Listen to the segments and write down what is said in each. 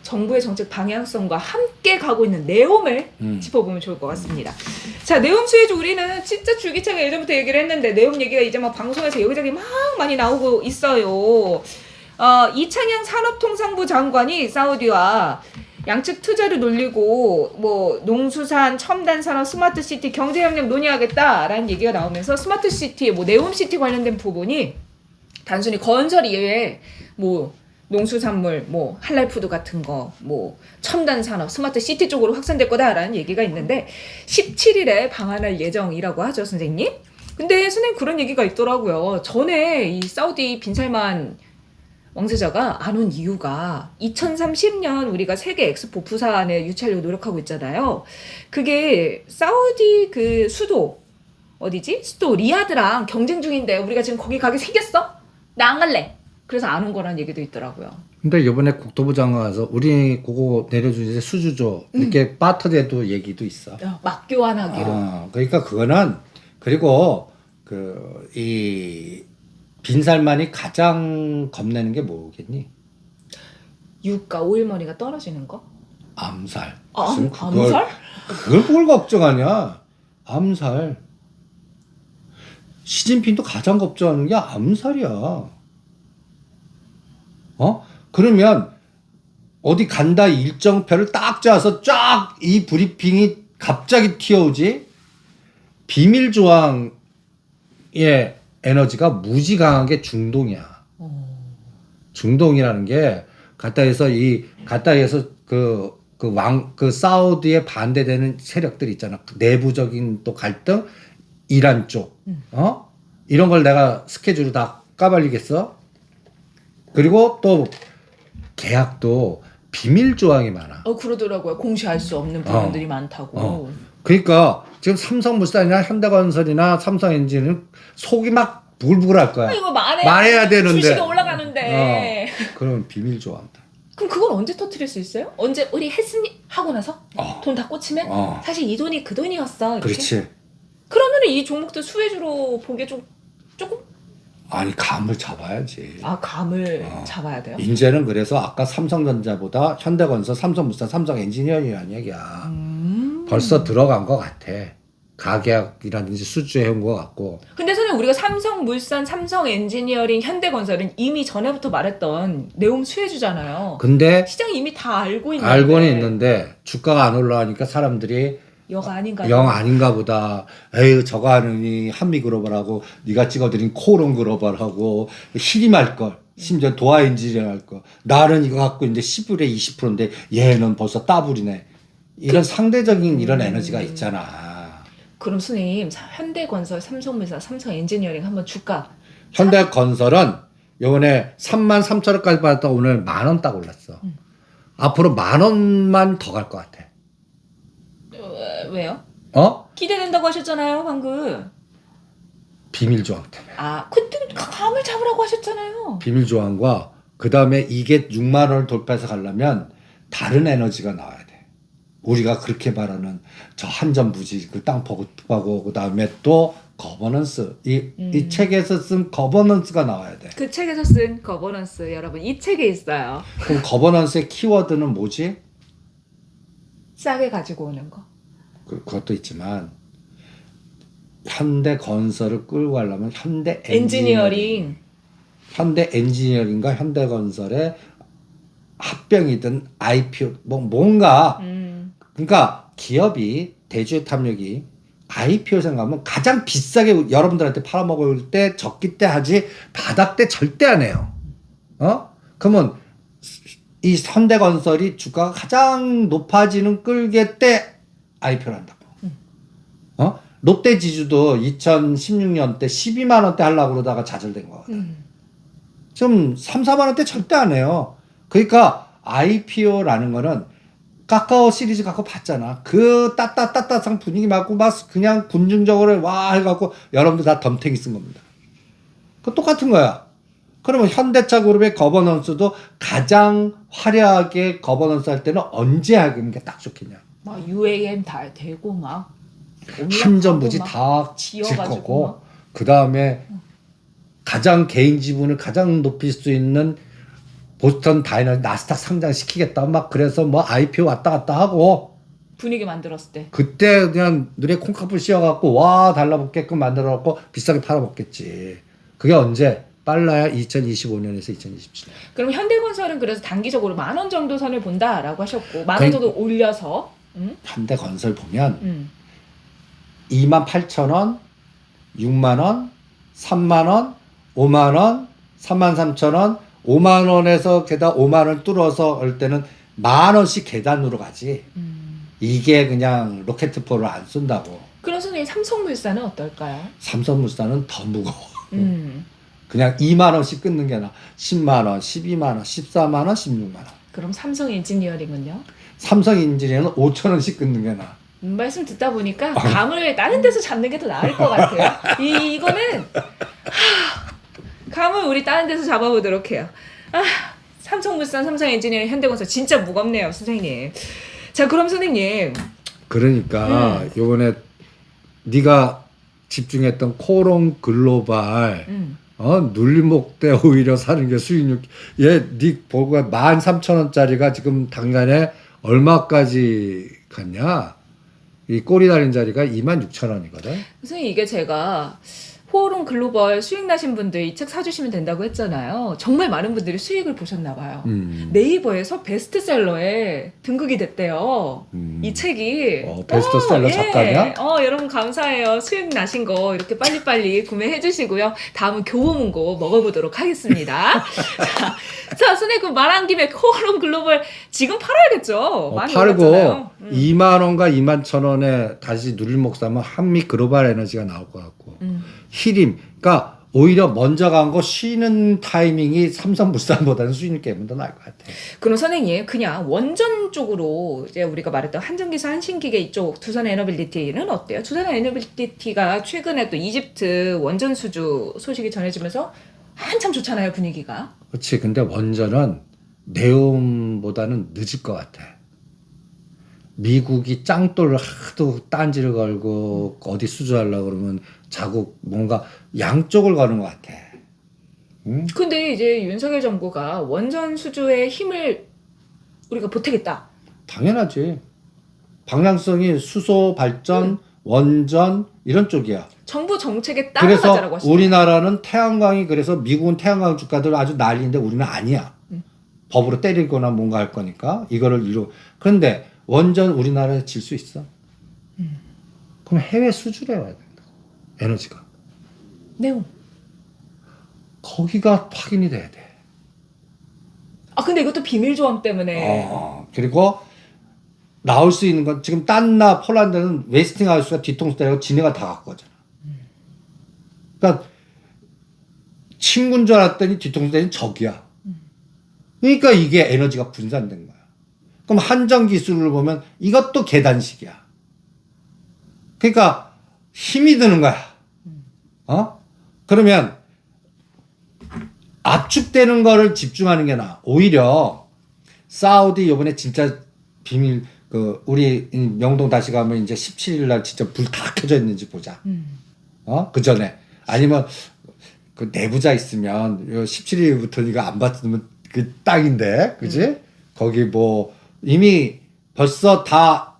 정부의 정책 방향성과 함께 가고 있는 네옴을 짚어보면 좋을 것 같습니다. 자, 네옴 수혜주 우리는 진짜 줄기차게 예전부터 얘기를 했는데 네옴 얘기가 이제 막 방송에서 여기저기 막 많이 나오고 있어요. 이창양 산업통상부 장관이 사우디와 양측 투자를 놀리고 뭐 농수산, 첨단 산업, 스마트 시티 경제 협력 논의하겠다라는 얘기가 나오면서 스마트 시티, 뭐 네옴 시티 관련된 부분이 단순히 건설 이외에 뭐 농수산물, 뭐 할랄푸드 같은 거, 뭐 첨단 산업, 스마트 시티 쪽으로 확산될 거다라는 얘기가 있는데 17일에 방한할 예정이라고 하죠, 선생님. 근데 선생님 그런 얘기가 있더라고요. 전에 이 사우디 빈살만 왕세자가 안 온 이유가 2030년 우리가 세계 엑스포 부산에 유치하려고 노력하고 있잖아요. 그게 사우디 그 수도 어디지? 수도 리야드랑 경쟁 중인데 우리가 지금 거기 가게 생겼어? 나 안 갈래. 그래서 안 온 거라는 얘기도 있더라고요. 근데 이번에 국토부 장관 가서 우리 그거 내려주지 수주조 이렇게 빠트려도 얘기도 있어. 막 교환하기로. 그러니까 그거는 그리고 이 빈살만이 가장 겁내는 게 뭐겠니? 유가 오일머니가 떨어지는 거? 암살. 암살? 그걸 뭘 걱정하냐? 암살. 시진핑도 가장 걱정하는 게 암살이야. 그러면 어디 간다 일정표를 딱 짜서 쫙 이 브리핑이 갑자기 튀어오지? 비밀 조항의 에너지가 무지 강하게 중동이야. 중동이라는 게 가타에서 그 사우디에 반대되는 세력들 있잖아. 그 내부적인 또 갈등, 이란 쪽, 이런 걸 내가 스케줄을 다 까발리겠어? 그리고 또 계약도 비밀 조항이 많아. 그러더라고요. 공시할 수 없는 부분들이 많다고. 그러니까 지금 삼성물산이나 현대건설이나 삼성엔진은 속이 막 부글부글할 거야. 이거 말해야 되는데. 주식이 올라가는데. 그러면 비밀 조항다. 그럼 그걸 언제 터뜨릴 수 있어요? 언제 우리 했으니 하고 나서 돈 다 꽂히면 사실 이 돈이 그 돈이었어. 이렇게? 그렇지. 그러면은 이 종목도 수혜주로 보기에 조금 아니 감을 잡아야지. 감을 잡아야 돼요? 이제는 그래서 아까 삼성전자보다 현대건설, 삼성물산, 삼성엔지니어링이라는 얘기야. 벌써 들어간 것 같아. 가계약이라든지 수주해온 것 같고. 근데 선생님 우리가 삼성물산, 삼성엔지니어링, 현대건설은 이미 전에부터 말했던 네옴 수혜주잖아요. 근데 시장이 이미 다 알고는 있는데 주가가 안 올라가니까 사람들이 영 아닌가 보다. 에휴 저거 하느니 한미글로벌하고 네가 찍어드린 코론글로벌하고 희림할 걸. 심지어 도하엔지니어 할 거. 나는 이거 갖고 이제 10불에 20%인데 얘는 벌써 따블이네. 이런 상대적인 이런 에너지가 있잖아. 그럼 선생님 현대건설, 삼성물산, 삼성엔지니어링 한번 주가. 현대건설은 요번에 33,000원까지 받았다 오늘 10,000원 딱 올랐어. 앞으로 10,000원만 더 갈 것 같아. 왜요? 기대된다고 하셨잖아요 방금. 비밀 조항 때문에. 그때 감을 잡으라고 하셨잖아요. 비밀 조항과 그 다음에 이게 6만 원을 돌파해서 가려면 다른 에너지가 나와야 돼. 우리가 그렇게 말하는 저 한전부지 그 땅 버그하고 그 다음에 또 거버넌스 이 책에서 쓴 거버넌스가 나와야 돼. 그 책에서 쓴 거버넌스 여러분 이 책에 있어요. 그럼 거버넌스의 키워드는 뭐지? 싸게 가지고 오는 거. 그것도 있지만 현대건설을 끌고 가려면 엔지니어링. 현대엔지니어링과 현대건설의 합병이든 IPO 뭔가 그러니까 기업이 대주주 탐욕이 IPO 생각하면 가장 비싸게 여러분들한테 팔아먹을 때 적기 때 하지 바닥 때 절대 안 해요. 그러면 이 현대건설이 주가가 가장 높아지는 끌게 때 IPO를 한다고. 롯데지주도 2016년 때 12만 원대 하려고 그러다가 좌절된 거거든. 좀 3, 4만 원대 절대 안 해요. 그러니까 IPO라는 거는 카카오 시리즈 갖고 봤잖아. 그 따따따따상 분위기 맞고 막 그냥 군중적으로 와 해갖고 여러분들 다 덤탱이 쓴 겁니다. 그 똑같은 거야. 그러면 현대차 그룹의 거버넌스도 가장 화려하게 거버넌스 할 때는 언제 하는 게 딱 좋겠냐. 막 UAM 다 되고 막 한전부지 다 질 거고 그 다음에 가장 개인 지분을 가장 높일 수 있는 보스턴 다이너스 나스닥 상장시키겠다 막 그래서 뭐 IPO 왔다 갔다 하고 분위기 만들었을 때. 그때 그냥 눈에 콩카풀 씌워갖고 와 달라붙게끔 만들어갖고 비싸게 팔아먹겠지. 그게 언제? 빨라야 2025년에서 2027년. 그럼 현대건설은 그래서 단기적으로 10,000원 정도 선을 본다라고 하셨고 10,000원 정도 올려서 현대건설 보면 28,000원, 6만원, 3만원, 5만원, 33,000원, 5만원에서 게다가 5만원 뚫어서 올 때는 10,000원씩 계단으로 가지. 이게 그냥 로켓포를 안 쏜다고. 그런 선생님 삼성물산은 어떨까요? 삼성물산은 더 무거워. 그냥 2만원씩 끊는 게 나아. 10만원, 12만원, 14만원, 16만원. 그럼 삼성 엔지니어링은요? 삼성 인지니어는 5천원씩 끊는 게 나아. 말씀 듣다 보니까 감을 다른 데서 잡는 게 더 나을 것 같아요. 이거는 감을 우리 다른 데서 잡아보도록 해요. 삼성물산, 삼성엔지니어링, 현대건설 진짜 무겁네요, 선생님. 자, 그럼 선생님. 그러니까 요번에 네가 집중했던 코롱 글로벌 눌림목 때 오히려 사는 게 수익률 네 보고 13,000원짜리가 지금 당간에 얼마까지 갔냐? 이 꼬리 달린 자리가 26,000원이거든. 선생님 이게 제가 호롱 글로벌 수익 나신 분들 이 책 사주시면 된다고 했잖아요. 정말 많은 분들이 수익을 보셨나 봐요. 네이버에서 베스트셀러에 등극이 됐대요. 이 책이. 베스트셀러 예. 작가냐? 여러분 감사해요. 수익 나신 거 이렇게 빨리빨리 구매해 주시고요. 다음은 교보문고 먹어보도록 하겠습니다. 자, 선생님 그 말한 김에 호롱 글로벌 지금 팔아야겠죠. 많이 팔고 올랐잖아요. 2만 원과 21,000원에 다시 눌림목 사면 한미 글로벌 에너지가 나올 것 같고 히림 그러니까 오히려 먼저 간 거 쉬는 타이밍이 삼성물산보다는 수익률 게임은 더 나을 것 같아요. 그럼 선생님 그냥 원전 쪽으로 이제 우리가 말했던 한전기사 한신기계 이쪽 두산 에너빌리티는 어때요? 두산 에너빌리티가 최근에 또 이집트 원전 수주 소식이 전해지면서 한참 좋잖아요, 분위기가. 그렇지. 근데 원전은 네옴보다는 늦을 것 같아. 미국이 짱돌 하도 딴지를 걸고 어디 수주하려고 그러면 자국 뭔가 양쪽을 거는 것 같아. 응? 근데 이제 윤석열 정부가 원전 수주의 힘을 우리가 보태겠다. 당연하지. 방향성이 수소 발전, 원전 이런 쪽이야. 정부 정책에 따라가자라고 그래서 하시죠. 우리나라는 태양광이 그래서 미국은 태양광 주가들 아주 난리인데 우리는 아니야. 법으로 때리거나 뭔가 할 거니까 이거를 그런데 원전 우리나라에 질 수 있어. 그럼 해외 수주를 해야 된다. 에너지가. 네. 거기가 확인이 돼야 돼. 근데 이것도 비밀 조항 때문에. 그리고 나올 수 있는 건 지금 딴나 폴란드는 웨스팅하우스가 뒤통수 때리고 지네가 다 갖고 가잖아. 그러니까 친구인 줄 알았더니 뒤통수 때리는 적이야. 그러니까 이게 에너지가 분산된 거야. 그럼 한전 기술을 보면 이것도 계단식이야. 그러니까 힘이 드는 거야. 그러면 압축되는 거를 집중하는 게 나아. 오히려 사우디 요번에 진짜 비밀 우리 명동 다시 가면 이제 17일 날 진짜 불 다 켜져 있는지 보자. 그 전에 아니면 그 내부자 있으면 17일부터 이거 안 받으면 그 땅인데, 그지? 거기 뭐 이미 벌써 다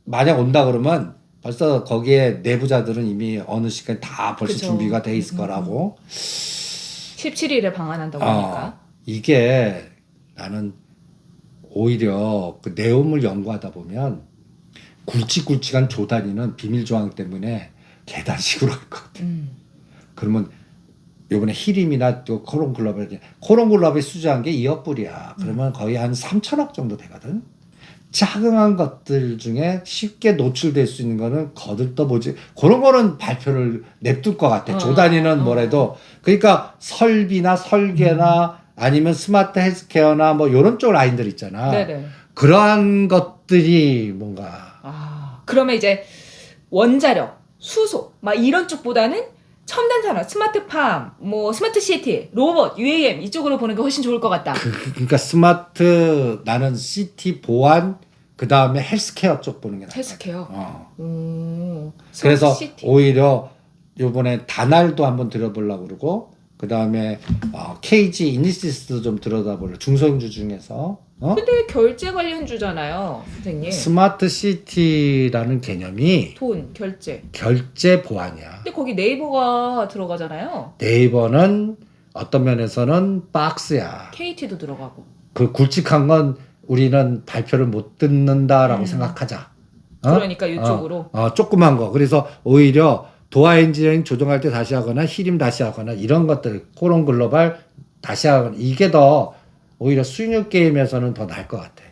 만약 온다 그러면 벌써 거기에 내부자들은 이미 어느 시간 다 벌써 그죠. 준비가 돼 있을 거라고. 17일에 방한한다고 하니까. 이게 나는 오히려 그 네옴을 연구하다 보면 굵직굵직한 조단위는 비밀 조항 때문에 계단식으로 할 것 같아. 그러면 요번에 히림이나 또 코롱글로벌이 수주한 게 2억 불이야. 그러면 거의 한 3천억 정도 되거든. 작은 것들 중에 쉽게 노출될 수 있는 거는 거들떠보지. 그런 거는 발표를 냅둘 것 같아. 조단위는 뭐래도. 그러니까 설비나 설계나 아니면 스마트 헬스케어나 뭐 이런 쪽 라인들 있잖아. 네네. 그러한 것들이 뭔가. 그러면 이제 원자력, 수소 막 이런 쪽보다는 첨단 산업, 스마트팜, 뭐 스마트 시티, 로봇, UAM 이쪽으로 보는 게 훨씬 좋을 것 같다. 그러니까 스마트 나는 시티 보안 그 다음에 헬스케어 쪽 보는 게 나을 것 같아. 헬스케어. 그래서 시티. 오히려 요번에 다날도 한번 들어보려고 그러고 그다음에 KG 이니시스도 좀 들여다보려. 중소형주 중에서. 근데 결제 관련주잖아요, 선생님. 스마트 시티라는 개념이 돈, 결제. 결제 보안이야. 근데 거기 네이버가 들어가잖아요. 네이버는 어떤 면에서는 박스야. KT도 들어가고. 그 굵직한 건 우리는 발표를 못 듣는다라고 생각하자. 그러니까 이쪽으로. 조그만 거. 그래서 오히려 도어 엔지니어링 조정할 때 다시 하거나 히림 다시 하거나 이런 것들 코론 글로벌 다시 하거나 이게 더 오히려 수익률 게임에서는 더 나을 것 같아.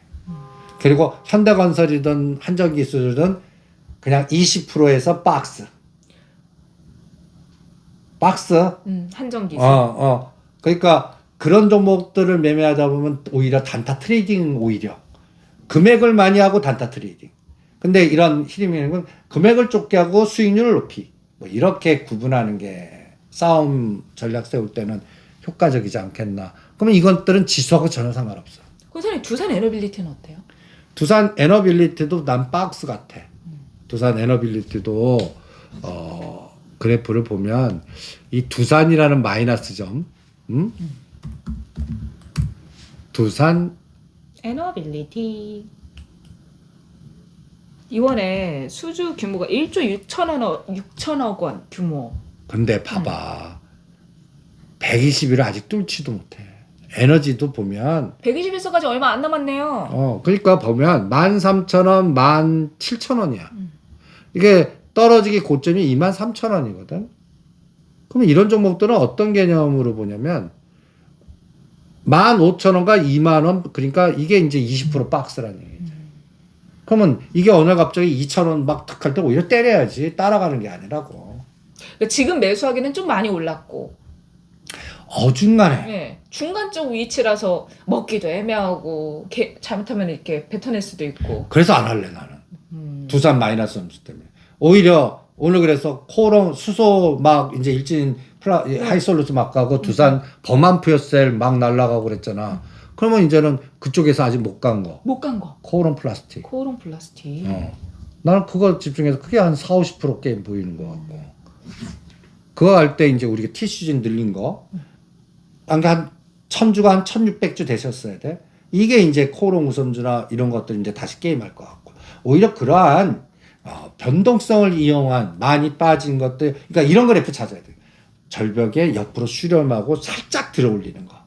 그리고 현대건설이든 한전기술이든 그냥 20%에서 박스. 한정기술. 그러니까 그런 종목들을 매매하다 보면 오히려 단타 트레이딩 오히려 금액을 많이 하고 단타 트레이딩. 근데 이런 히림이는 금액을 좁게 하고 수익률을 높이 뭐 이렇게 구분하는 게 싸움 전략 세울 때는 효과적이지 않겠나. 그러면 이것들은 지수하고 전혀 상관없어. 선생님 두산 에너빌리티는 어때요? 두산 에너빌리티도 난 박스 같아. 두산 에너빌리티도 그래프를 보면 이 두산이라는 마이너스 점, 두산 에너빌리티 이번에 수주 규모가 1조 6천억 원 규모. 근데 봐봐 120일을 아직 뚫지도 못해. 에너지도 보면 121서까지 얼마 안 남았네요. 그러니까 보면 13,000원, 17,000원이야. 이게 떨어지기 고점이 23,000원이거든. 그러면 이런 종목들은 어떤 개념으로 보냐면 15,000원과 2만원, 그러니까 이게 이제 20% 박스라는 얘기죠. 그러면 이게 어느 날 갑자기 2,000원 막 탁 할 때 오히려 때려야지. 따라가는 게 아니라고. 그러니까 지금 매수하기는 좀 많이 올랐고. 어중간해. 네, 중간적 위치라서 먹기도 애매하고 잘못하면 이렇게 뱉어낼 수도 있고. 그래서 안 할래 나는. 두산 마이너스 점수 때문에. 오히려 오늘 그래서 코롱 수소 막 이제 일진 하이솔루스 막 가고 두산 범한 푸요셀 막 날라가고 그랬잖아. 그러면 이제는 그쪽에서 아직 못 간 거. 못 간 거. 코오롱 플라스틱. 코오롱 플라스틱. 나는 그거 집중해서 그게 한 40~50% 게임 보이는 거 같고. 그거 할 때 이제 우리가 T시즌 늘린 거. 한 1000주가 한 1600주 되셨어야 돼. 이게 이제 코오롱 우선주나 이런 것들 이제 다시 게임할 것 같고. 오히려 그러한 변동성을 이용한 많이 빠진 것들. 그러니까 이런 그래프 찾아야 돼. 절벽에 옆으로 수렴하고 살짝 들어 올리는 거.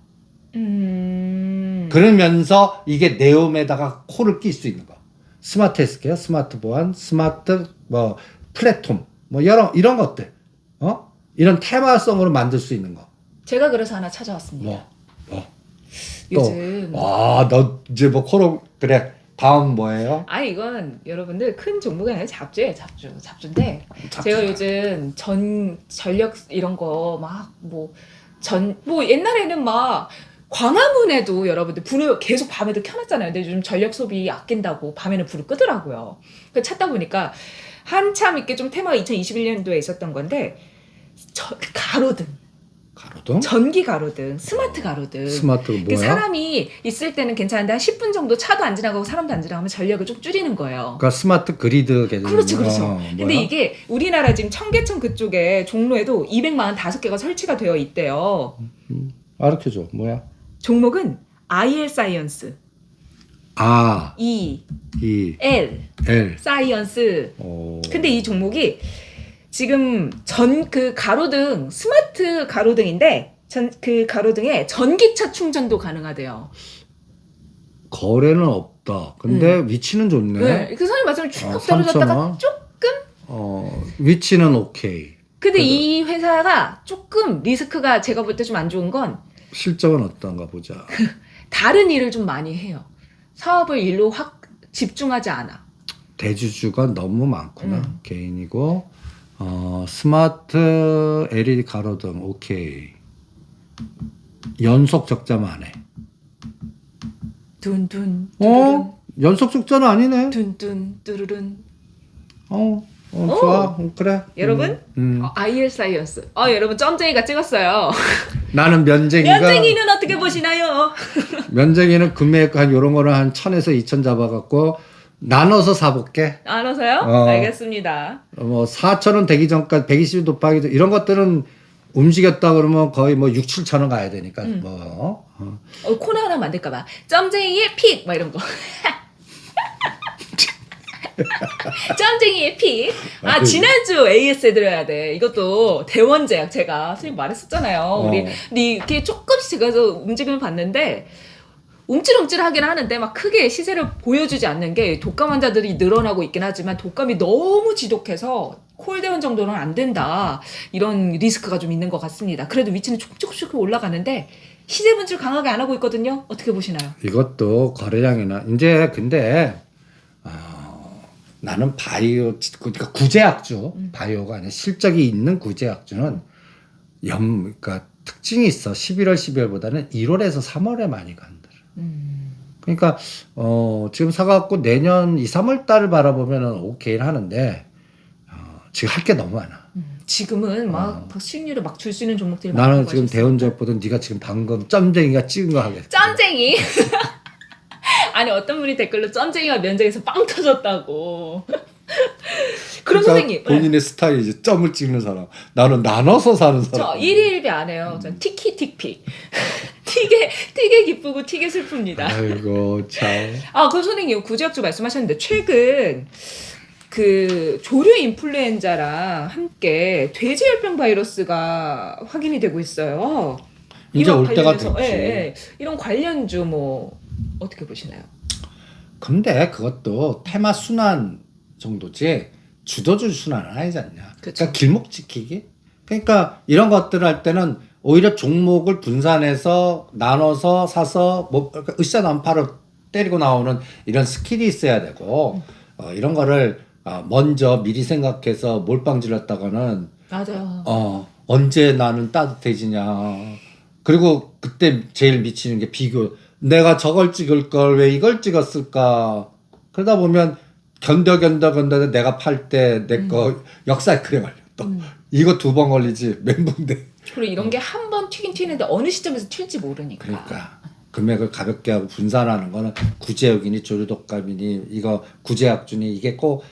그러면서 이게 네옴에다가 코를 낄 수 있는 거. 스마트 헬스케어, 스마트 보안, 스마트 플랫폼, 이런 것들. 이런 테마성으로 만들 수 있는 거. 제가 그래서 하나 찾아왔습니다. 요즘. 너 이제 코로 그래. 다음 뭐예요? 이건 여러분들 큰 종목이 아니라 잡주예요, 잡주인데. 제가 요즘 전력 이런 거 옛날에는 막 광화문에도 여러분들 불을 계속 밤에도 켜놨잖아요. 근데 요즘 전력 소비 아낀다고 밤에는 불을 끄더라고요. 그래서 찾다 보니까 한참 있게 좀 테마가 2021년도에 있었던 건데 가로등. 가로등? 전기 가로등, 스마트 가로등. 스마트가 뭐야? 사람이 있을 때는 괜찮은데 한 10분 정도 차도 안 지나가고 사람도 안 지나가면 전력을 좀 줄이는 거예요. 그러니까 스마트 그리드 개념. 그렇죠. 근데 이게 우리나라 지금 청계천 그쪽에 종로에도 245개가 설치가 되어 있대요. 알려줘. 뭐야? 종목은 IL 사이언스. L 사이언스. 근데 이 종목이 지금 그 가로등 스마트 가로등인데 그 가로등에 전기차 충전도 가능하대요. 거래는 없다. 근데 위치는 좋네. 네. 그 선생님 말씀을 쭉 떨어졌다가 조금. 위치는 오케이. 근데 이 회사가 조금 리스크가 제가 볼 때 좀 안 좋은 건 실적은 어떤가 보자. 다른 일을 좀 많이 해요. 사업을 일로 확 집중하지 않아. 대주주가 너무 많구나. 개인이고. 스마트 LED 가로등 오케이. 연속 적자만 해. 둔둔 뚜루룬. 연속 적자는 아니네. 둔둔 뚜루룬. 좋아. 그래. 여러분 IL 사이언스. 여러분 점쟁이가 찍었어요. 나는 면쟁이는 어떻게 보시나요? 면쟁이는 금액 한 요런 거는 한 1000에서 2000 잡아갖고 나눠서 사볼게. 나눠서요? 알겠습니다. 4,000원 되기 전까지 120 곱하기 이런 것들은 움직였다 그러면 거의 뭐 6, 7천 원 가야 되니까 뭐. 코너 하나 만들까봐. 점쟁이의 픽! 막 이런 거. 점쟁이의 픽. 아, 지난주 AS 드려야 돼. 이것도 대원제약 제가 선생님 말했었잖아요. 우리 근데 이렇게 조금씩 제가 움직임을 봤는데 움찔움찔하긴 하는데 막 크게 시세를 보여주지 않는 게 독감 환자들이 늘어나고 있긴 하지만 독감이 너무 지독해서 콜대원 정도는 안 된다. 이런 리스크가 좀 있는 것 같습니다. 그래도 위치는 조금씩 올라가는데 시세 분출 강하게 안 하고 있거든요. 어떻게 보시나요? 이것도 거래량이나 이제 근데 나는 바이오 그러니까 구제약주 바이오가 아니라 실적이 있는 구제약주는 그러니까 특징이 있어. 11월 12월보다는 1월에서 3월에 많이 간다. 그러니까 지금 사갖고 내년 2, 3월 달을 바라보면은 오케이 하는데 지금 할 게 너무 많아. 지금은 막 수익률을 막 줄 수 있는 종목들이 나는 많다고 지금 하셨어요. 대원제약보다 네가 지금 방금 점쟁이가 찍은 거 하겠어. 점쟁이. 아니 어떤 분이 댓글로 점쟁이가 면적에서 빵 터졌다고. 그럼 선생님. 본인의 스타일이지. 점을 찍는 사람. 나는 나눠서 사는 사람. 저 1위 1비 안 해요. 전 티키 틱피. 틱에 기쁘고 틱에 슬픕니다. 아이고 참. 아, 그 선생님 구제약주 말씀하셨는데 최근 그 조류 인플루엔자랑 함께 돼지열병 바이러스가 확인이 되고 있어요. 이제 이와 올 때가 관련해서, 됐지. 이런 관련주 뭐 어떻게 보시나요? 근데 그것도 테마 순환 정도지 주도주 순환은 아니지 않냐. 그쵸. 그러니까 길목 지키기. 그러니까 이런 것들을 할 때는 오히려 종목을 분산해서 나눠서 사서 뭐 으쌰난파로 때리고 나오는 이런 스킬이 있어야 되고 이런 거를 먼저 미리 생각해서 몰빵 질렀다가는 맞아요. 언제 나는 따뜻해지냐. 그리고 그때 제일 미치는 게 비교. 내가 저걸 찍을 걸 왜 이걸 찍었을까. 그러다 보면 견뎌 내가 팔 때 내 거 역사이클에 걸려 또. 이거 2번 걸리지 멘붕돼. 그리고 이런 게 한 번 튀긴 튀는데 어느 시점에서 튈지 모르니까. 그러니까 금액을 가볍게 하고 분산하는 거는 구제역이니 조류독감이니 이거 구제약주니 이게 꼭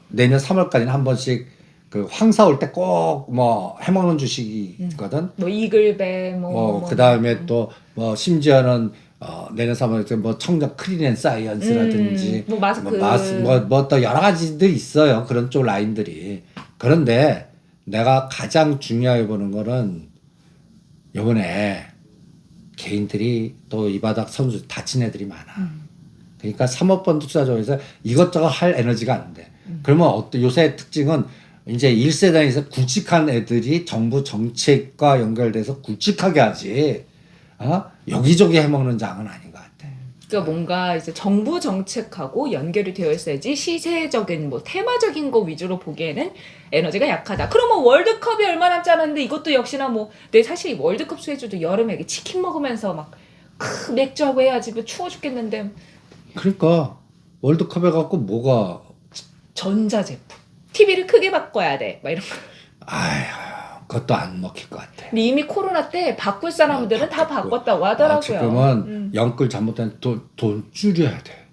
내년 3월까지는 한 번씩 그 황사 올 때 꼭 뭐 해먹는 주식이 있거든. 뭐 이글배 그 다음에 또 뭐 심지어는 내년 3월에 뭐 청정 크린앤 사이언스라든지 뭐 마스크 뭐 또 여러 가지도 있어요. 그런 쪽 라인들이. 그런데 내가 가장 중요하게 보는 거는 요번에 개인들이 또 이 바닥 선수 다친 애들이 많아. 그러니까 사모펀드 투자적에서 이것저것 할 에너지가 안 돼. 그러면 요새 특징은 이제 1세단에서 굵직한 애들이 정부 정책과 연결돼서 굵직하게 하지. 여기저기 해먹는 장은 아닌 것 같아. 그러니까 뭔가 이제 정부 정책하고 연결이 되어 있어야지 시세적인 뭐 테마적인 거 위주로 보기에는 에너지가 약하다. 그러면 월드컵이 얼마 남지 않았는데 이것도 역시나 뭐 내 사실 월드컵 수혜주도 여름에 치킨 먹으면서 막 맥주하고 해야지 뭐 추워 죽겠는데. 그러니까 월드컵에 갖고 뭐가 전자제품 TV를 크게 바꿔야 돼 막 이런 거. 아휴 그것도 안 먹힐 것 같아. 근데 이미 코로나 때 바꿀 사람들은 다 바꿨다고 하더라고요. 지금은 영끌 잘못된 돈 줄여야 돼.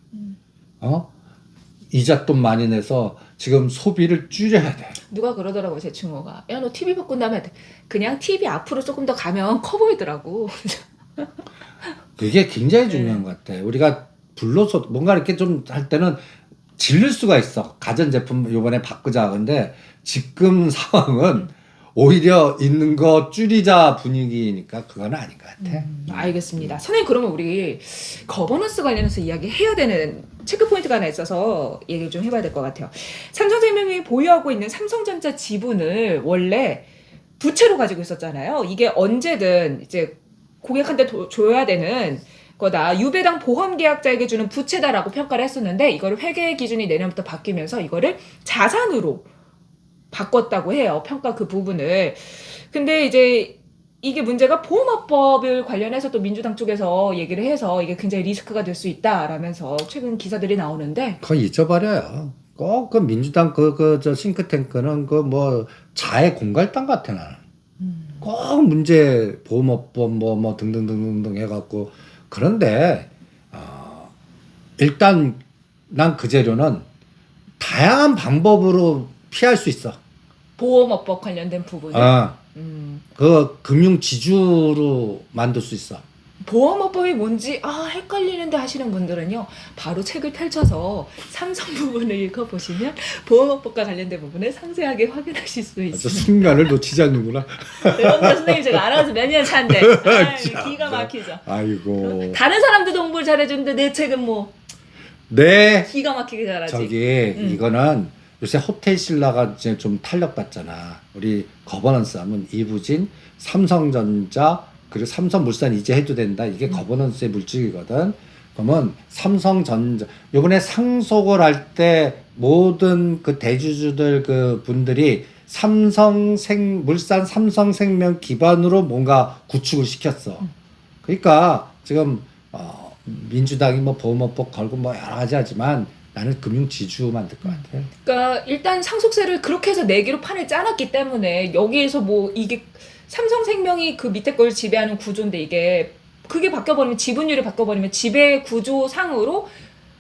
이자돈 많이 내서 지금 소비를 줄여야 돼. 누가 그러더라고요, 제 친구가. 야, 너 TV 바꾼 다음에 그냥 TV 앞으로 조금 더 가면 커 보이더라고. 그게 굉장히 중요한 것 같아. 우리가 불로소 뭔가 이렇게 좀 할 때는 질릴 수가 있어. 가전제품 요번에 바꾸자. 근데 지금 상황은 오히려 있는 거 줄이자 분위기니까 그건 아닌 것 같아. 알겠습니다. 선생님, 그러면 우리 거버넌스 관련해서 이야기해야 되는 체크포인트가 하나 있어서 얘기를 좀 해봐야 될 것 같아요. 삼성생명이 보유하고 있는 삼성전자 지분을 원래 부채로 가지고 있었잖아요. 이게 언제든 이제 고객한테 줘야 되는 거다. 유배당 보험계약자에게 주는 부채다라고 평가를 했었는데 이거를 회계 기준이 내년부터 바뀌면서 이거를 자산으로 바꿨다고 해요. 평가 그 부분을. 근데 이제 이게 문제가 보험업법을 관련해서 또 민주당 쪽에서 얘기를 해서 이게 굉장히 리스크가 될 수 있다라면서 최근 기사들이 나오는데. 그거 잊어버려요. 꼭 그 민주당 저 싱크탱크는 그 뭐 자해 공갈당 같아 나는. 꼭 문제 보험업법 뭐 등등등등 해갖고 그런데 일단 난 그 재료는 다양한 방법으로 피할 수 있어. 보험업법 관련된 부분을. 그 금융 지주로 만들 수 있어. 보험업법이 뭔지 헷갈리는데 하시는 분들은요, 바로 책을 펼쳐서 삼성 부분을 읽어보시면 보험업법과 관련된 부분을 상세하게 확인하실 수 저 있습니다. 순간을 놓치지 않는구나. 여러분들 선생님 제가 알아서 몇 년 차인데 기가 막히죠. 아이고. 다른 사람들도 공부를 잘해주는데 내 책은 뭐 네. 기가 막히게 잘하지. 저기 이거는 요새 호텔 신라가 이제 좀 탄력받잖아. 우리 거버넌스 하면 이부진, 삼성전자, 그리고 삼성물산 이제 해도 된다. 이게 거버넌스의 물증이거든. 그러면 삼성전자 요번에 상속을 할 때 모든 그 대주주들 그 분들이 물산 삼성생명 기반으로 뭔가 구축을 시켰어. 그러니까 지금 민주당이 뭐 보험업법 걸고 뭐 여러 가지 하지만 나는 금융 지주 만들 것 같아. 그러니까 일단 상속세를 그렇게 해서 내기로 판을 짜놨기 때문에 여기에서 뭐 이게 삼성생명이 그 밑에 걸 지배하는 구조인데 이게 그게 바뀌어버리면 지분율이 바뀌어버리면 지배 구조상으로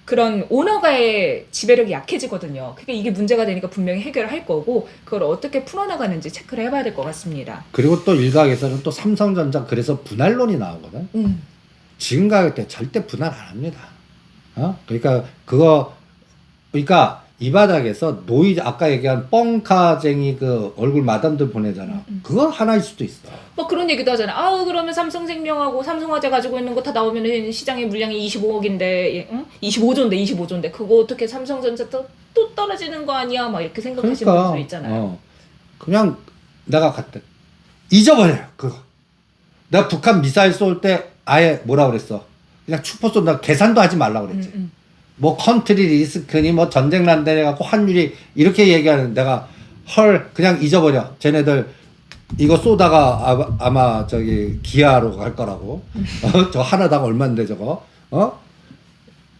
그런 오너가의 지배력이 약해지거든요. 그러니까 이게 문제가 되니까 분명히 해결을 할 거고 그걸 어떻게 풀어나가는지 체크를 해봐야 될 것 같습니다. 그리고 또 일각에서는 또 삼성전자 그래서 분할론이 나오거든. 지금 가격 때 절대 분할 안 합니다. 그러니까 이 바닥에서 아까 얘기한 뻥카쟁이 그 얼굴 마담들 보내잖아. 그거 하나일 수도 있어. 뭐 그런 얘기도 하잖아. 그러면 삼성생명하고 삼성화재 가지고 있는 거 다 나오면 시장의 물량이 25억인데, 25조인데 그거 어떻게 삼성전자 또 떨어지는 거 아니야? 막 이렇게 생각하시는 분들 있잖아요. 그냥 내가 갔다 잊어버려요. 그거. 내가 북한 미사일 쏠 때 아예 뭐라 그랬어? 그냥 추포 쏜다. 계산도 하지 말라 그랬지. 뭐 컨트리 리스크니 뭐 전쟁 난다 해갖고 환율이 이렇게 얘기하는 내가 그냥 잊어버려. 쟤네들 이거 쏘다가 아마 저기 기아로 갈 거라고. 저 하나당 얼마인데 저거.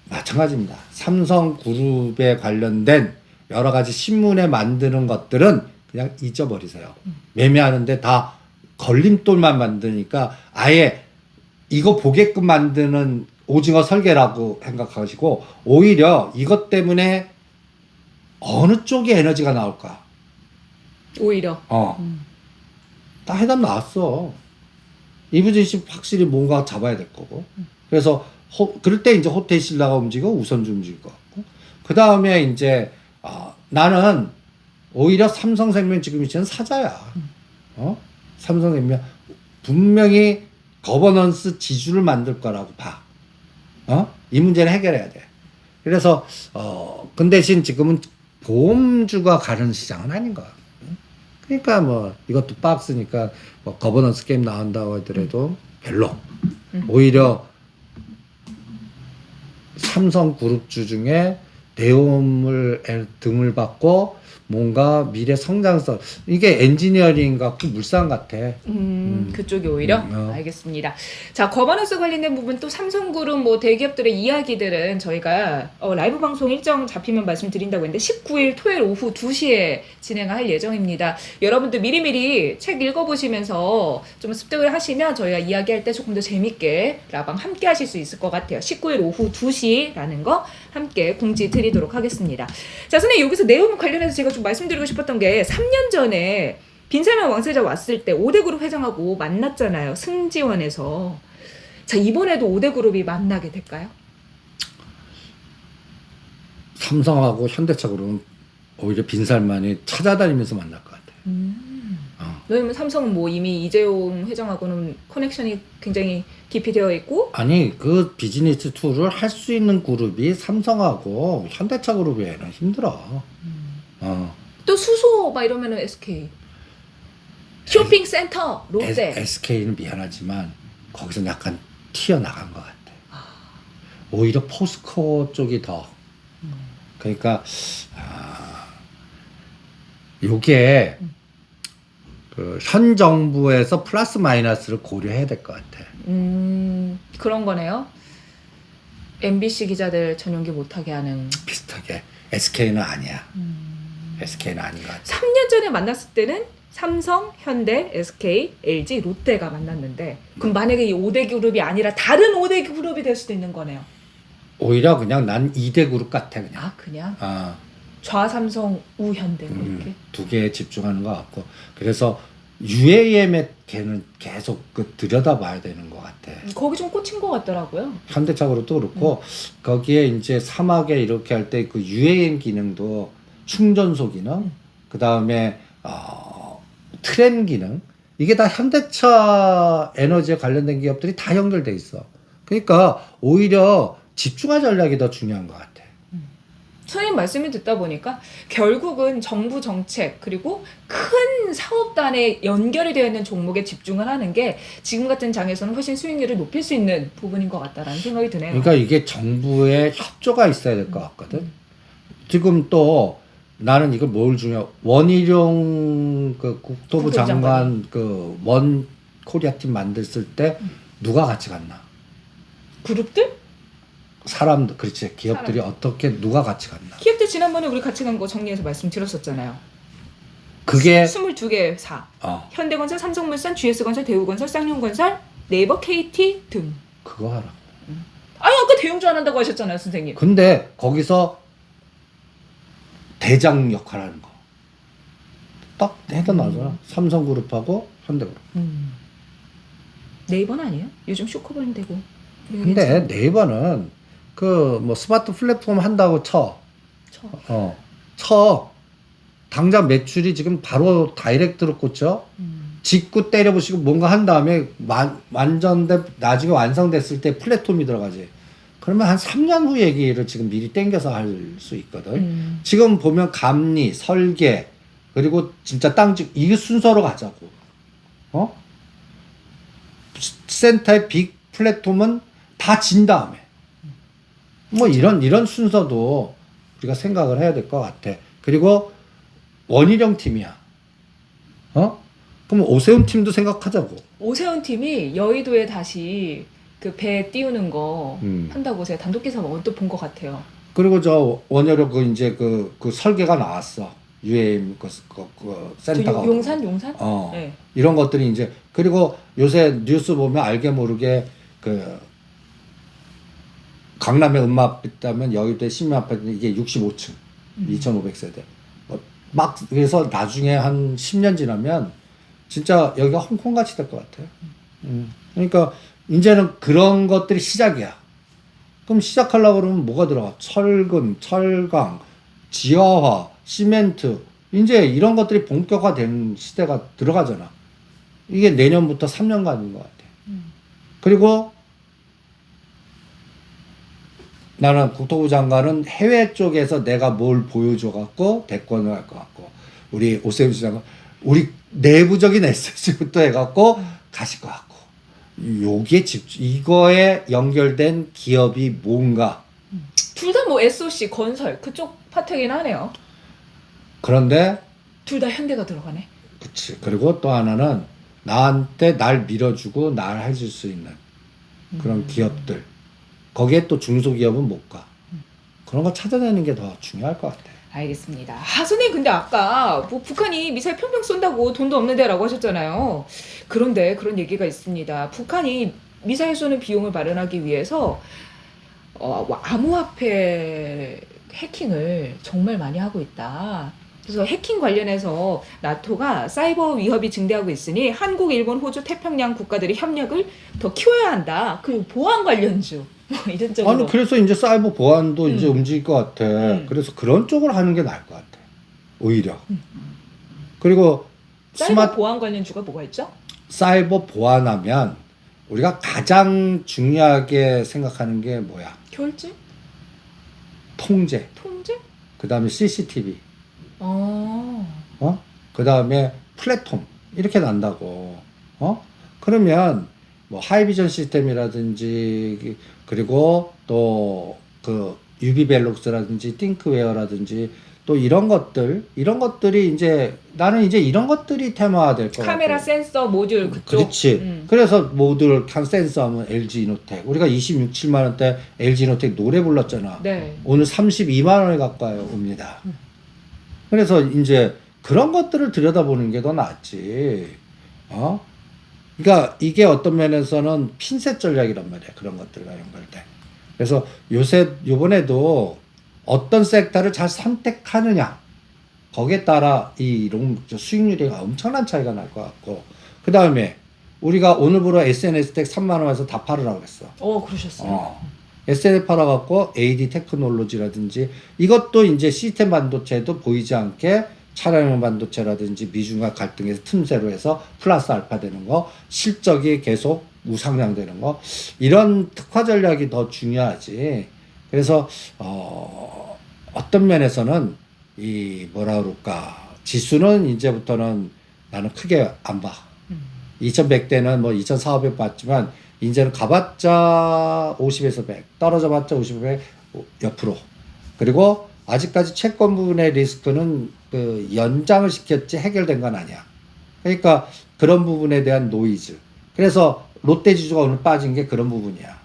마찬가지입니다. 삼성그룹에 관련된 여러 가지 신문에 만드는 것들은 그냥 잊어버리세요. 매매하는데 다 걸림돌만 만드니까 아예 이거 보게끔 만드는 오징어 설계라고 생각하시고 오히려 이것 때문에 어느 쪽에 에너지가 나올까? 오히려. 다 해답 나왔어. 이부진 씨 확실히 뭔가 잡아야 될 거고. 그래서 그럴 때 이제 호텔 신라가 움직이고 우선주 움직일 것 같고. 그 다음에 이제 나는 오히려 삼성생명 지금 위치는 사자야. 삼성생명 분명히 거버넌스 지주를 만들 거라고 봐. 이 문제를 해결해야 돼. 그래서 그 대신 지금은 보험주가 가는 시장은 아닌 거야. 그러니까 뭐 이것도 박스니까 뭐 거버넌스 게임 나온다고 하더라도 별로. 오히려 삼성그룹주 중에 내용을 등을 받고 뭔가 미래 성장성 이게 엔지니어링 같고 물산 같아. 그쪽이 오히려 알겠습니다. 자, 거버넌스 관련된 부분 또 삼성그룹 뭐 대기업들의 이야기들은 저희가 라이브 방송 일정 잡히면 말씀드린다고 했는데 19일 토요일 오후 2시에 진행할 예정입니다. 여러분들 미리미리 책 읽어보시면서 좀 습득을 하시면 저희가 이야기할 때 조금 더 재밌게 라방 함께 하실 수 있을 것 같아요. 19일 오후 2시라는 거 함께 공지 드리도록 하겠습니다. 자, 선생님 여기서 내용 관련해서 제가 좀 말씀드리고 싶었던 게 3년 전에 빈살만 왕세자 왔을 때 5대그룹 회장하고 만났잖아요. 승지원에서. 자, 이번에도 5대그룹이 만나게 될까요? 삼성하고 현대차그룹은 오히려 빈살만이 찾아다니면서 만날 것 같아요. 왜냐면 삼성은 뭐 이미 이재용 회장하고는 커넥션이 굉장히 깊이 되어 있고 아니 그 비즈니스 투어를 할 수 있는 그룹이 삼성하고 현대차그룹에는 힘들어. 또 수소 막 이러면은 SK 쇼핑센터 롯데 SK는 미안하지만 거기서 약간 튀어나간 것 같아. 오히려 포스코 쪽이 더 그러니까 요게 그 현 정부에서 플러스 마이너스를 고려해야 될 것 같아. 그런 거네요. MBC 기자들 전용기 못하게 하는 비슷하게 SK는 아니야. SK는 아닌 것 같아. 3년 전에 만났을 때는 삼성, 현대, SK, LG, 롯데가 만났는데 그럼 만약에 이 5대 그룹이 아니라 다른 5대 그룹이 될 수도 있는 거네요. 오히려 그냥 난 2대 그룹 같아 그냥. 그냥? 좌삼성, 우현대 뭐 이렇게? 두 개에 집중하는 것 같고 그래서 UAM에 걔는 계속 그 들여다봐야 되는 것 같아. 거기 좀 꽂힌 것 같더라고요. 현대차고도 그렇고 거기에 이제 사막에 이렇게 할 때 그 UAM 기능도 충전소 기능, 그 다음에 트램 기능 이게 다 현대차 에너지에 관련된 기업들이 다 연결돼 있어. 그러니까 오히려 집중화 전략이 더 중요한 것 같아. 선생님 말씀을 듣다 보니까 결국은 정부 정책 그리고 큰 사업단에 연결이 되어 있는 종목에 집중을 하는 게 지금 같은 장에서는 훨씬 수익률을 높일 수 있는 부분인 것 같다라는 생각이 드네요. 그러니까 이게 정부의 협조가 있어야 될 것 같거든. 지금 또 나는 이걸 뭘 중요해? 원희룡 그 국토부 장관 그 원 코리아 팀 만들었을 때 누가 같이 갔나? 그룹들? 사람들, 그렇지. 기업들이 어떻게 누가 같이 갔나? 기업들 지난번에 우리 같이 간 거 정리해서 말씀드렸었잖아요. 그게 22개 사. 현대건설, 삼성물산, GS건설, 대우건설, 쌍용건설, 네이버, KT 등. 그거 하라. 아니 아까 대용주 안 한다고 하셨잖아요, 선생님. 근데 거기서 대장 역할 하는 거. 딱 해도 나잖아. 삼성그룹하고 현대그룹. 네이버는 아니에요? 요즘 쇼커버링 되고. 근데 네이버는 그 뭐 스마트 플랫폼 한다고 쳐. 당장 매출이 지금 바로 다이렉트로 꽂혀. 직구 때려보시고 뭔가 한 다음에 나중에 완성됐을 때 플랫폼이 들어가지. 그러면 한 3년 후 얘기를 지금 미리 땡겨서 할 수 있거든. 지금 보면 감리, 설계, 그리고 진짜 땅집, 이게 순서로 가자고. 센터의 빅 플랫폼은 다 진 다음에. 뭐 이런 순서도 우리가 생각을 해야 될 것 같아. 그리고 원희룡 팀이야. 그럼 오세훈 팀도 생각하자고. 오세훈 팀이 여의도에 다시 그 배 띄우는 거 한다고 제가 단독 기사 언뜻 본 것 같아요. 그리고 저 원효로 그 이제 그 설계가 나왔어. UAM 그 센터가. 용산? 네. 이런 것들이 이제 그리고 요새 뉴스 보면 알게 모르게 그 강남에 음악 있다면 여의도에 신미 아파트 이게 65층 2,500세대. 막 그래서 나중에 한 10년 지나면 진짜 여기가 홍콩 같이 될 것 같아요. 그러니까 이제는 그런 것들이 시작이야. 그럼 시작하려고 그러면 뭐가 들어가? 철근, 철강, 지하화, 시멘트. 이제 이런 것들이 본격화된 시대가 들어가잖아. 이게 내년부터 3년간인 것 같아. 그리고 나는 국토부 장관은 해외 쪽에서 내가 뭘 보여줘갖고 대권을 할 것 같고, 우리 오세훈 시장은 우리 내부적인 SS부터 해갖고 가실 것 같고, 요게 이거에 연결된 기업이 뭔가. 둘 다 뭐 SOC, 건설 그쪽 파트이긴 하네요. 그런데 둘 다 현대가 들어가네. 그치. 그리고 또 하나는 나한테 날 밀어주고 날 해줄 수 있는 그런 기업들. 거기에 또 중소기업은 못 가. 그런 거 찾아내는 게 더 중요할 것 같아. 알겠습니다. 선생님 근데 아까 뭐 북한이 미사일 평평 쏜다고 돈도 없는데 라고 하셨잖아요. 그런데 그런 얘기가 있습니다. 북한이 미사일 쏘는 비용을 마련하기 위해서 암호화폐 해킹을 정말 많이 하고 있다. 그래서 해킹 관련해서 나토가 사이버 위협이 증대하고 있으니 한국, 일본, 호주, 태평양 국가들이 협력을 더 키워야 한다. 그리고 보안 관련주 이런 쪽으로. 아니 그래서 이제 사이버 보안도 이제 움직일 것 같아. 그래서 그런 쪽으로 하는 게 나을 것 같아. 오히려. 그리고 사이버 보안 관련주가 뭐가 있죠? 사이버 보안하면 우리가 가장 중요하게 생각하는 게 뭐야? 결제? 통제. 그 다음에 CCTV. 그 다음에 플랫폼. 이렇게 난다고. 그러면 뭐 하이비전 시스템이라든지 그리고 또 그 유비벨록스라든지 띵크웨어라든지 또 이런 것들이 이제 나는 이제 이런 것들이 테마화 될 것 같아. 카메라, 센서, 모듈 그쪽. 그렇지. 그래서 모듈 센서 하면 LG 이노텍. 우리가 26, 7만 원대 LG 이노텍 노래 불렀잖아. 네. 오늘 32만 원에 가까이 옵니다. 그래서 이제 그런 것들을 들여다보는 게 더 낫지. 그러니까 이게 어떤 면에서는 핀셋 전략이란 말이야. 그런 것들과 연결돼. 그래서 요번에도 어떤 섹터를 잘 선택하느냐. 거기에 따라 수익률이 엄청난 차이가 날 것 같고, 그 다음에 우리가 오늘부로 SNS 텍 3만 원에서 다 팔으라고 그랬어. 그러셨어요. SNS 팔아갖고 AD 테크놀로지라든지 이것도 이제 시스템 반도체도 보이지 않게 차량용 반도체라든지 미중과 갈등에서 틈새로 해서 플러스 알파 되는 거, 실적이 계속 우상향되는 거, 이런 특화 전략이 더 중요하지. 그래서 어떤 면에서는 이 뭐라 그럴까, 지수는 이제부터는 나는 크게 안 봐. 2100대는 뭐 2400 봤지만 이제는 가봤자 50에서 100, 떨어져봤자 50에서 100 옆으로. 그리고 아직까지 채권 부분의 리스크는 그 연장을 시켰지 해결된 건 아니야. 그러니까 그런 부분에 대한 노이즈. 그래서 롯데지주가 오늘 빠진 게 그런 부분이야.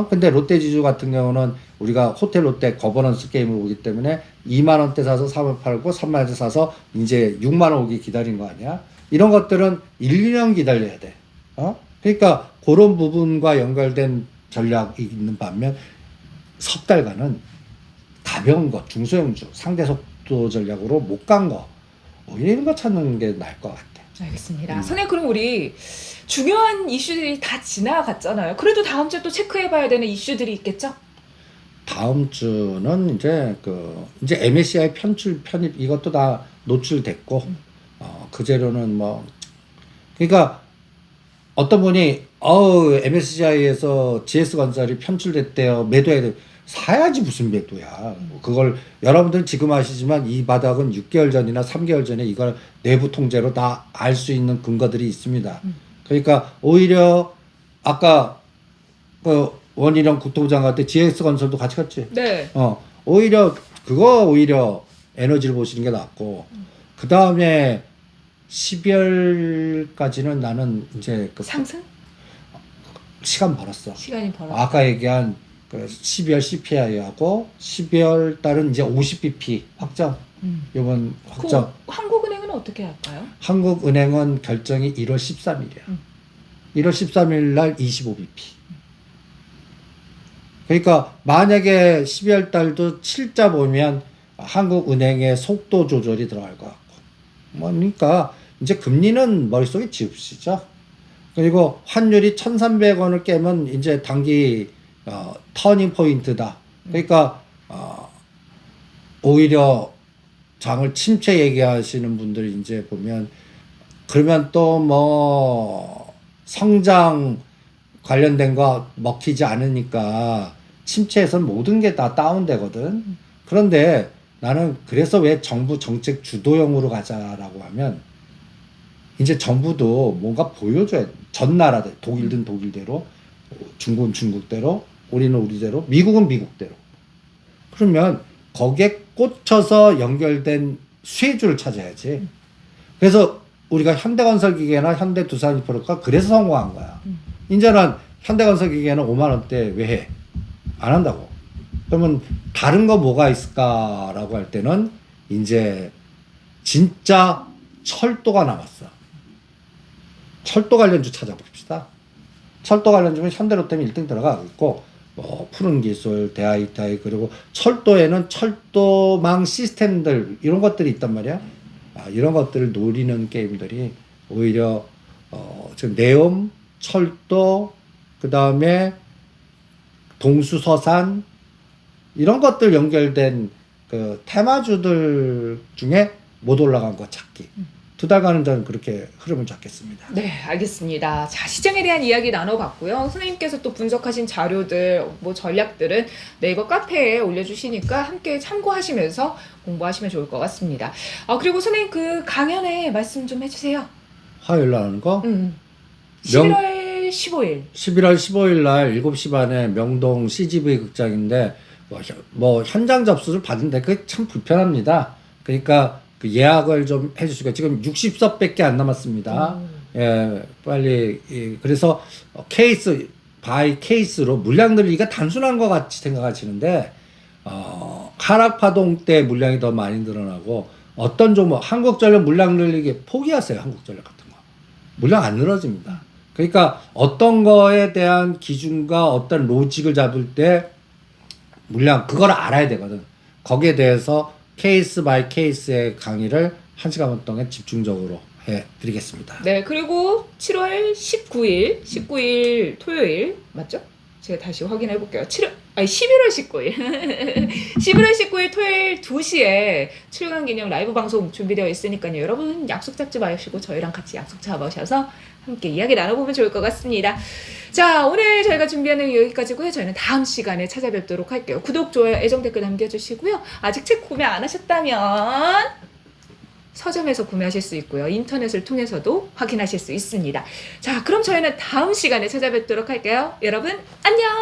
근데 롯데지주 같은 경우는 우리가 호텔 롯데 거버넌스 게임을 오기 때문에 2만 원대 사서 3만 팔고 3만 원대 사서 이제 6만 원 오기 기다린 거 아니야? 이런 것들은 1, 2년 기다려야 돼. 그러니까 그런 부분과 연결된 전략이 있는 반면 석 달간은 가벼운 거, 중소형주, 상대 속도 전략으로 못 간 거, 이런 거 찾는 게 나을 것 같아. 알겠습니다. 선생님, 그럼 우리 중요한 이슈들이 다 지나갔잖아요. 그래도 다음 주에 또 체크해봐야 되는 이슈들이 있겠죠? 다음 주는 이제 MSCI 편입 이것도 다 노출됐고, 그제로는 뭐, 그러니까 어떤 분이 MSCI에서 GS건설이 편출됐대요. 매도해야 돼. 사야지 무슨 매도야. 그걸 여러분들은 지금 아시지만 이 바닥은 6개월 전이나 3개월 전에 이걸 내부 통제로 다 알 수 있는 근거들이 있습니다. 그러니까 오히려 아까 그 원희룡 국토부 장관한테 GS건설도 같이 갔지. 네. 오히려 에너지를 보시는 게 낫고, 그 다음에 12월까지는 나는 이제 상승? 시간 벌었어. 시간이 벌었어. 아까 얘기한 그 12월 CPI하고 12월 달은 이제 50bp 확정. 이번 확정. 한국은행은 어떻게 할까요? 한국은행은 결정이 1월 13일이야. 1월 13일 날 25bp. 그러니까 만약에 12월 달도 7자 보면 한국은행의 속도 조절이 들어갈 것 같고. 그러니까 이제 금리는 머릿속에 지읍시죠. 그리고 환율이 1,300원을 깨면 이제 단기 터닝 포인트다. 그러니까 오히려 장을 침체 얘기하시는 분들이 이제 보면, 그러면 또 뭐 성장 관련된 거 먹히지 않으니까 침체에서는 모든 게 다 다운되거든. 그런데 나는 그래서 왜 정부 정책 주도형으로 가자라고 하면, 이제 정부도 뭔가 보여줘야 돼. 전 나라들, 독일은 독일대로, 중국은 중국대로, 우리는 우리대로, 미국은 미국대로. 그러면 거기에 꽂혀서 연결된 수혜주를 찾아야지. 그래서 우리가 현대건설기계나 현대두산인프라가 그래서 성공한 거야. 이제는 현대건설기계는 5만 원대 왜 해? 안 한다고. 그러면 다른 거 뭐가 있을까라고 할 때는 이제 진짜 철도가 남았어. 철도 관련주 찾아봅시다. 철도 관련주면 현대로템이 1등 들어가고 있고, 뭐 푸른 기술, 대하이타이, 그리고 철도에는 철도망 시스템들 이런 것들이 있단 말이야. 이런 것들을 노리는 게임들이 오히려 지금 네옴, 철도, 그 다음에 동수서산 이런 것들 연결된 그 테마주들 중에 못 올라간 거 찾기. 2달간은 저는 그렇게 흐름을 잡겠습니다. 네, 알겠습니다. 자, 시장에 대한 이야기 나눠봤고요. 선생님께서 또 분석하신 자료들, 뭐 전략들은 네이버 카페에 올려주시니까 함께 참고하시면서 공부하시면 좋을 것 같습니다. 그리고 선생님 그 강연에 말씀 좀 해주세요. 화요일 날 하는 거? 11월 15일. 11월 15일 날 7시 반에 명동 CGV 극장인데, 뭐 현장 접수를 받은데 그게 참 불편합니다. 그러니까 그 예약을 좀 해주시고, 지금 60석밖에 안 남았습니다. 예, 빨리. 그래서 케이스 바이 케이스로 물량 늘리기가 단순한 것 같이 생각하시는데, 하락 파동 때 물량이 더 많이 늘어나고, 어떤 종목 한국전력 물량 늘리기 포기하세요. 한국전력 같은 거 물량 안 늘어집니다. 그러니까 어떤 거에 대한 기준과 어떤 로직을 잡을 때 물량 그걸 알아야 되거든. 거기에 대해서 케이스 바이 케이스의 강의를 1시간 동안 집중적으로 해드리겠습니다. 네, 그리고 7월 19일 토요일 맞죠? 제가 다시 확인해 볼게요. 11월 19일 11월 19일 토요일 2시에 출간 기념 라이브 방송 준비되어 있으니까요. 여러분 약속 잡지 마시고 저희랑 같이 약속 잡으셔서 함께 이야기 나눠보면 좋을 것 같습니다. 자, 오늘 저희가 준비한 내용 여기까지고요. 저희는 다음 시간에 찾아뵙도록 할게요. 구독, 좋아요, 애정 댓글 남겨주시고요. 아직 책 구매 안 하셨다면 서점에서 구매하실 수 있고요. 인터넷을 통해서도 확인하실 수 있습니다. 자, 그럼 저희는 다음 시간에 찾아뵙도록 할게요. 여러분 안녕!